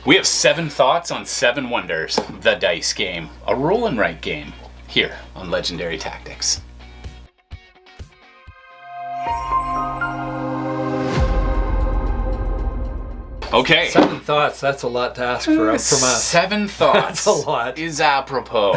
We have 7 thoughts on 7 Wonders, the dice game, a roll and write game, here on Legendary Tactics. Okay. 7 thoughts, that's a lot to ask from us. 7 thoughts That's a lot. is apropos.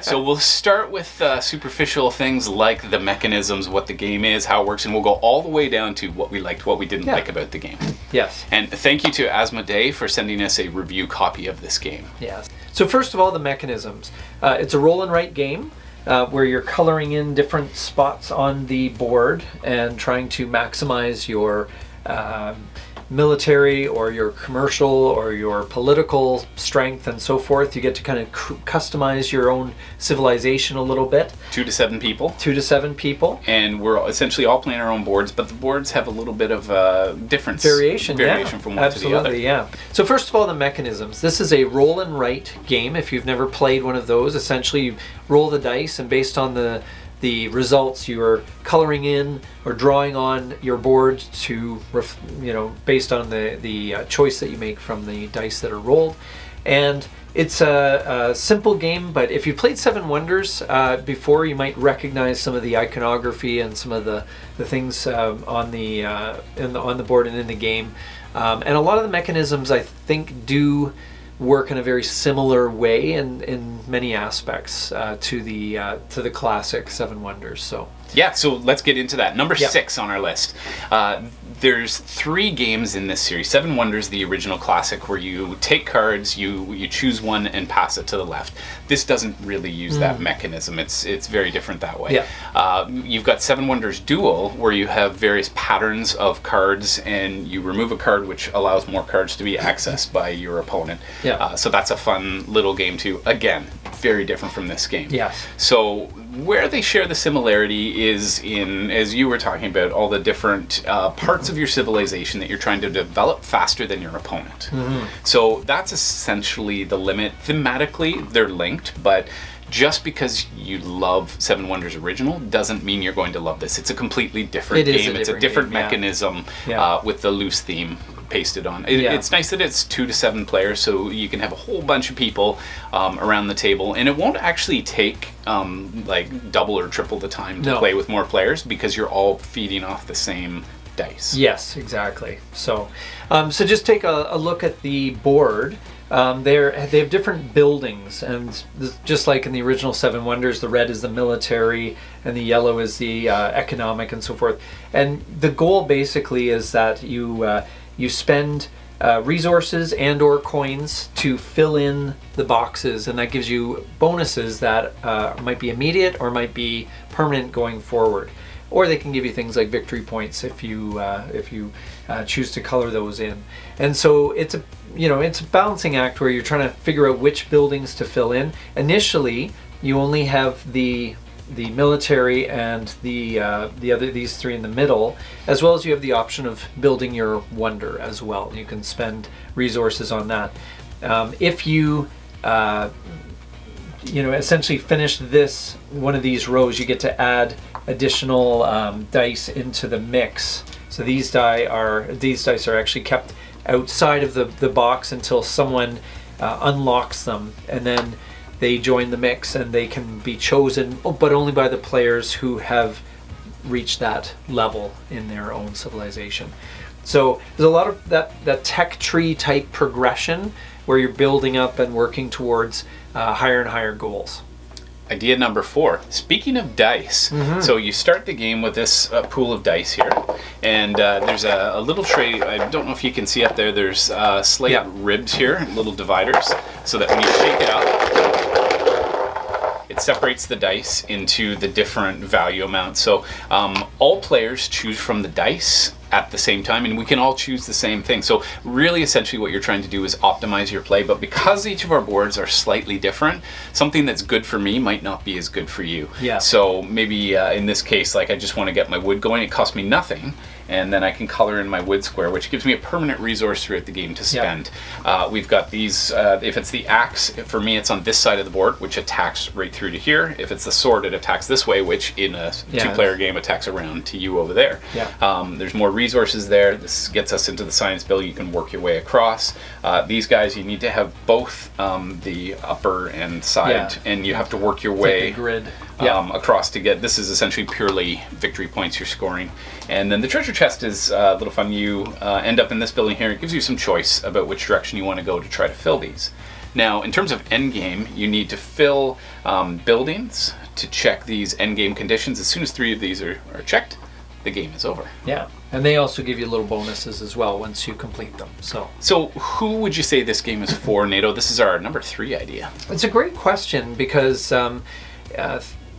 So we'll start with superficial things like the mechanisms, what the game is, how it works, and we'll go all the way down to what we liked, what we didn't like about the game. Yes. And thank you to Asmodee for sending us a review copy of this game. Yes. So first of all, the mechanisms. It's a roll and write game. Where you're coloring in different spots on the board and trying to maximize your military or your commercial or your political strength and so forth. You get to kind of customize your own civilization a little bit. 2 to 7 people. 2 to 7 people. And we're essentially all playing our own boards, but the boards have a little bit of difference. Variation from one to the other. Absolutely, yeah. So first of all, the mechanisms. This is a roll and write game. If you've never played one of those, essentially you roll the dice, and based on the results, you're coloring in or drawing on your board to, based on the choice that you make from the dice that are rolled. And it's a simple game, but if you played 7 Wonders before, you might recognize some of the iconography and some of the things on the board and in the game. And a lot of the mechanisms, I think, do work in a very similar way in many aspects to the classic 7 Wonders. So let's get into that. Number 6 on our list. There's 3 games in this series. 7 Wonders, the original classic, where you take cards, you choose one and pass it to the left. This doesn't really use that mechanism. It's very different that way. You've got 7 Wonders Duel, where you have various patterns of cards, and you remove a card, which allows more cards to be accessed by your opponent. So that's a fun little game too. Again, very different from this game. Yes. So where they share the similarity is in, as you were talking about, all the different parts of your civilization that you're trying to develop faster than your opponent. So that's essentially the limit. Thematically, they're linked, but just because you love 7 Wonders original doesn't mean you're going to love this. It's a completely different game. It's a different mechanism with the loose theme pasted on. It's nice that it's 2 to 7 players, so you can have a whole bunch of people around the table, and it won't actually take like double or triple the time to play with more players, because you're all feeding off the same dice. Yes, exactly. So just take a look at the board. They have different buildings, and just like in the original 7 Wonders, the red is the military and the yellow is the economic and so forth. And the goal basically is that you spend resources and or coins to fill in the boxes, and that gives you bonuses that might be immediate or might be permanent going forward. Or they can give you things like victory points if you choose to color those in. And so it's a balancing act where you're trying to figure out which buildings to fill in. Initially, you only have the military and these 3 in the middle, as well as you have the option of building your wonder as well. You can spend resources on that. If you essentially finish one of these rows, you get to add additional dice into the mix. So these dice are actually kept outside of the box until someone unlocks them, and then they join the mix, and they can be chosen, but only by the players who have reached that level in their own civilization. So there's a lot of that tech tree type progression where you're building up and working towards higher and higher goals. Idea number 4. Speaking of dice, so you start the game with this pool of dice here, and there's a little tray. I don't know if you can see up there. There's slight ribs here, little dividers, so that when you shake it up, it separates the dice into the different value amounts. So all players choose from the dice at the same time, and we can all choose the same thing. So really, essentially what you're trying to do is optimize your play, but because each of our boards are slightly different, something that's good for me might not be as good for you. So maybe in this case, like, I just want to get my wood going, it costs me nothing, and then I can color in my wood square, which gives me a permanent resource throughout the game to spend. We've got these, if it's the axe, for me it's on this side of the board, which attacks right through to here. If it's the sword, it attacks this way, which in a two-player game attacks around to you over there. There's more resources there. This gets us into the science bill. You can work your way across. These guys, you need to have both the upper and side, and you have to work your way like a grid. Across to get. This is essentially purely victory points you're scoring. And then the treasure chest is a little fun. You end up in this building here. It gives you some choice about which direction you want to go to try to fill these. Now, in terms of endgame, you need to fill buildings to check these endgame conditions. As soon as 3 of these are checked, the game is over. Yeah, and they also give you little bonuses as well once you complete them. So who would you say this game is for, Nato? This is our number 3 idea. It's a great question because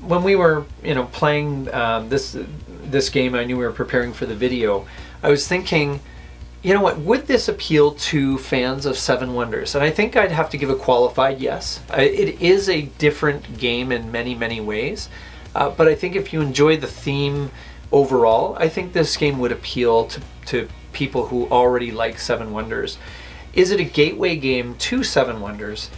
when we were, playing this game, I knew we were preparing for the video. I was thinking, you know what? Would this appeal to fans of Seven Wonders? And I think I'd have to give a qualified yes. It is a different game in many, many ways, but I think if you enjoy the theme overall, I think this game would appeal to people who already like Seven Wonders. Is it a gateway game to Seven Wonders?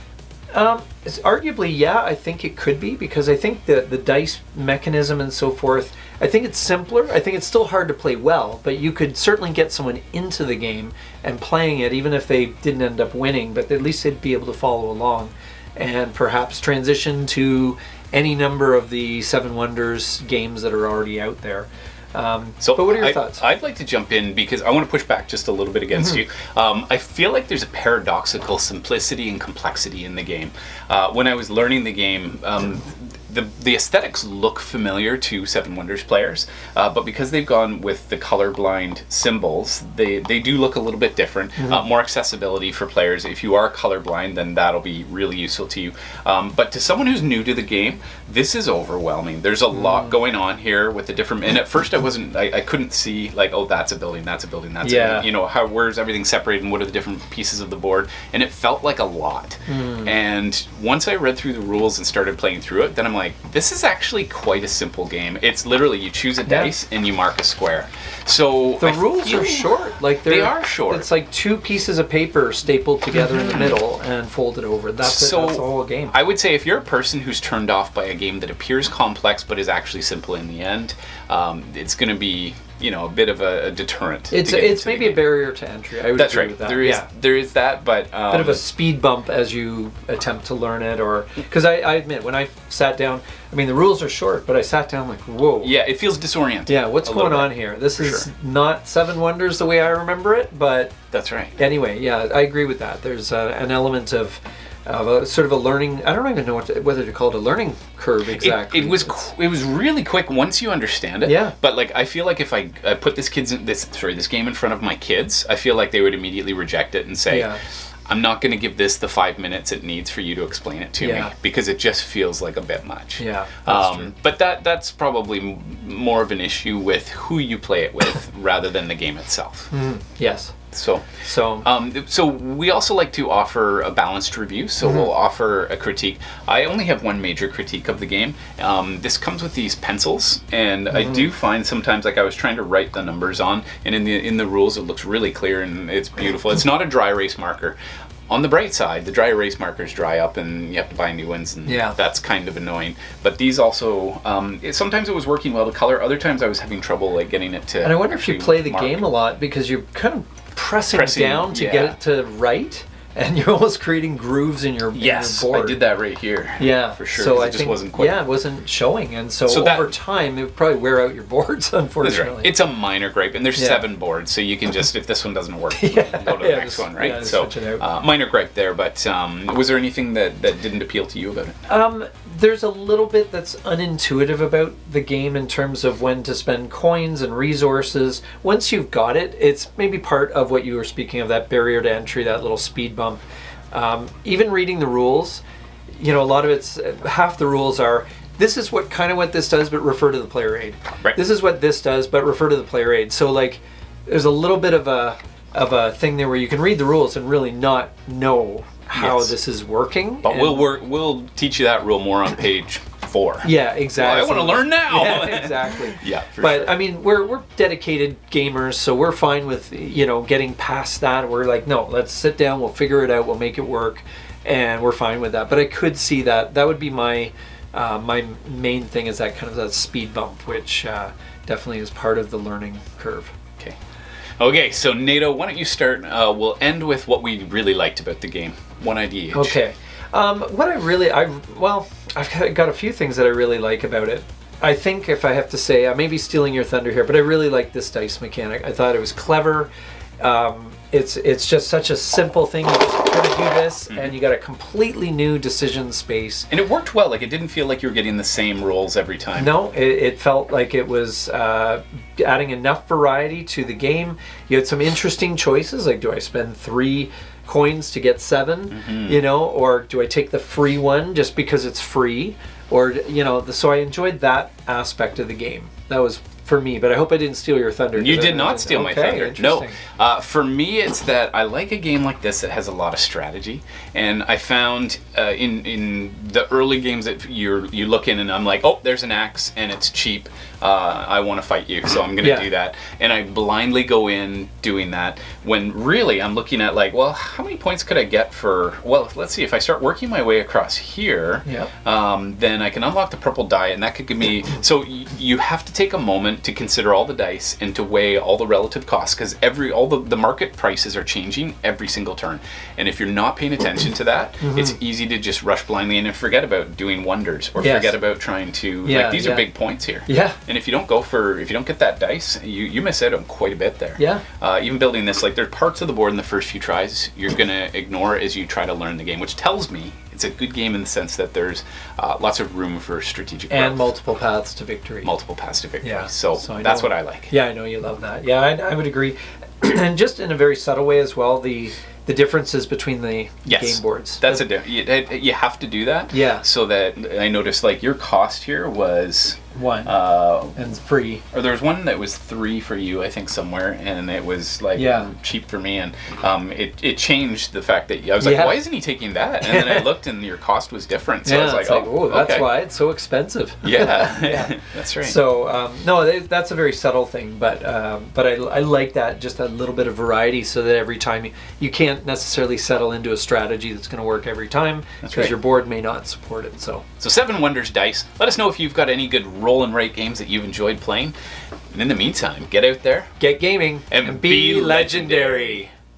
It's arguably, yeah, I think it could be, because I think the dice mechanism and so forth, I think it's simpler. I think it's still hard to play well, but you could certainly get someone into the game and playing it, even if they didn't end up winning, but at least they'd be able to follow along and perhaps transition to any number of the Seven Wonders games that are already out there. But what are your thoughts? I'd like to jump in because I want to push back just a little bit against you. I feel like there's a paradoxical simplicity and complexity in the game. When I was learning the game, the aesthetics look familiar to Seven Wonders players, but because they've gone with the colorblind symbols, they do look a little bit different. More accessibility for players. If you are colorblind, then that'll be really useful to you. But to someone who's new to the game, this is overwhelming. There's a lot going on here with the different. And at first, I couldn't see like, oh, that's a building, that's a building, that's a building. Where's everything separated and what are the different pieces of the board? And it felt like a lot. And once I read through the rules and started playing through it, then I'm like, this is actually quite a simple game. It's literally you choose a dice and you mark a square. So the rules are short. Like they are short. It's like 2 pieces of paper stapled together in the middle and folded over. That's it. That's the whole game. I would say if you're a person who's turned off by a game that appears complex but is actually simple in the end, it's going to be a bit of a deterrent. It's maybe a barrier to entry. I would agree with that. There is that, but bit of a speed bump as you attempt to learn it, or because I admit when I sat down, I mean the rules are short, but I sat down like, whoa. Yeah, it feels disoriented. Yeah, what's going on here? This is not Seven Wonders the way I remember it, but that's right. Anyway, yeah, I agree with that. There's an element of a sort of a learning. I don't even know whether to call it a learning curve exactly. It was really quick once you understand it. Yeah. But like I feel like if I put this game in front of my kids, I feel like they would immediately reject it and say, I'm not going to give this the 5 minutes it needs for you to explain it to me, because it just feels like a bit much. Yeah. That's true. But that's probably more of an issue with who you play it with rather than the game itself. Yes. So we also like to offer a balanced review. So we'll offer a critique. I only have one major critique of the game. This comes with these pencils, and I do find sometimes, like I was trying to write the numbers on, and in the rules it looks really clear and it's beautiful. It's not a dry erase marker. On the bright side, the dry erase markers dry up and you have to buy new ones, and that's kind of annoying. But these also, sometimes it was working well to color, other times I was having trouble like getting it to. And I wonder if you play the game a lot because you're kind of pressing down to get it to write, and you're almost creating grooves in your board. I did that right here. Yeah, for sure. So it just wasn't quite. Yeah, it wasn't showing, and so over time it would probably wear out your boards. Unfortunately, that's right. It's a minor gripe, and there's 7 boards, so you can just, if this one doesn't work, go to the next one, right? So minor gripe there, but was there anything that didn't appeal to you about it? There's a little bit that's unintuitive about the game in terms of when to spend coins and resources. Once you've got it, it's maybe part of what you were speaking of, that barrier to entry, that little speed bump. Even reading the rules, a lot of it's, half the rules are, this is what this does, but refer to the player aid. Right. This is what this does, but refer to the player aid. So like, there's a little bit of a thing there where you can read the rules and really not know how this is working. But we'll teach you that rule more on page before. Yeah, exactly. Well, I want to learn now. Yeah, exactly. Yeah, for but sure. I mean, we're dedicated gamers, so we're fine with getting past that. We're like, no, let's sit down. We'll figure it out. We'll make it work, and we're fine with that. But I could see that would be my main thing, is that kind of that speed bump, which definitely is part of the learning curve. Okay, so Nato, why don't you start? We'll end with what we really liked about the game. One idea each. Okay. I've got a few things that I really like about it. I think if I have to say, I may be stealing your thunder here, but I really like this dice mechanic. I thought it was clever. It's just such a simple thing. You just kind of do this, and you got a completely new decision space. And it worked well. Like, it didn't feel like you were getting the same rolls every time. No, it felt like it was adding enough variety to the game. You had some interesting choices, like, do I spend 3 coins to get 7, or do I take the free one just because it's free? Or, so I enjoyed that aspect of the game. That was for me, but I hope I didn't steal your thunder. You did not steal my thunder. No. Interesting. For me, it's that I like a game like this that has a lot of strategy. And I found in the early games that you look in and I'm like, oh, there's an axe and it's cheap. I want to fight you, so I'm going to do that. And I blindly go in doing that when really I'm looking at like, well, how many points could I get for, well, let's see, if I start working my way across here, then I can unlock the purple die, and that could give me, so you have to take a moment to consider all the dice and to weigh all the relative costs, because all the market prices are changing every single turn. And if you're not paying attention to that, it's easy to just rush blindly in and forget about doing wonders, or forget about trying to, like, these are big points here. Yeah. And if you don't get that dice, you miss out on quite a bit there. Yeah. Even building this, like, there's parts of the board in the first few tries you're going to ignore as you try to learn the game, which tells me it's a good game in the sense that there's lots of room for strategic growth. And multiple paths to victory. Multiple paths to victory. Yeah. So that's what I like. Yeah, I know you love that. Yeah, I would agree. And just in a very subtle way as well, the differences between the game boards. That's you have to do that. Yeah. So that I noticed, like, your cost here was 1 and free. Or there was one that was 3 for you, I think, somewhere, and it was like cheap for me, and it changed the fact that I was like, why isn't he taking that? And then I looked, and your cost was different. So I was like, oh, that's why it's so expensive. Yeah, that's right. So no, that's a very subtle thing, but I like that, just a little bit of variety, so that every time you can't necessarily settle into a strategy that's going to work every time, because your board may not support it. So 7 Wonders Dice. Let us know if you've got any good roll and write games that you've enjoyed playing. And in the meantime, get out there, get gaming, and be legendary.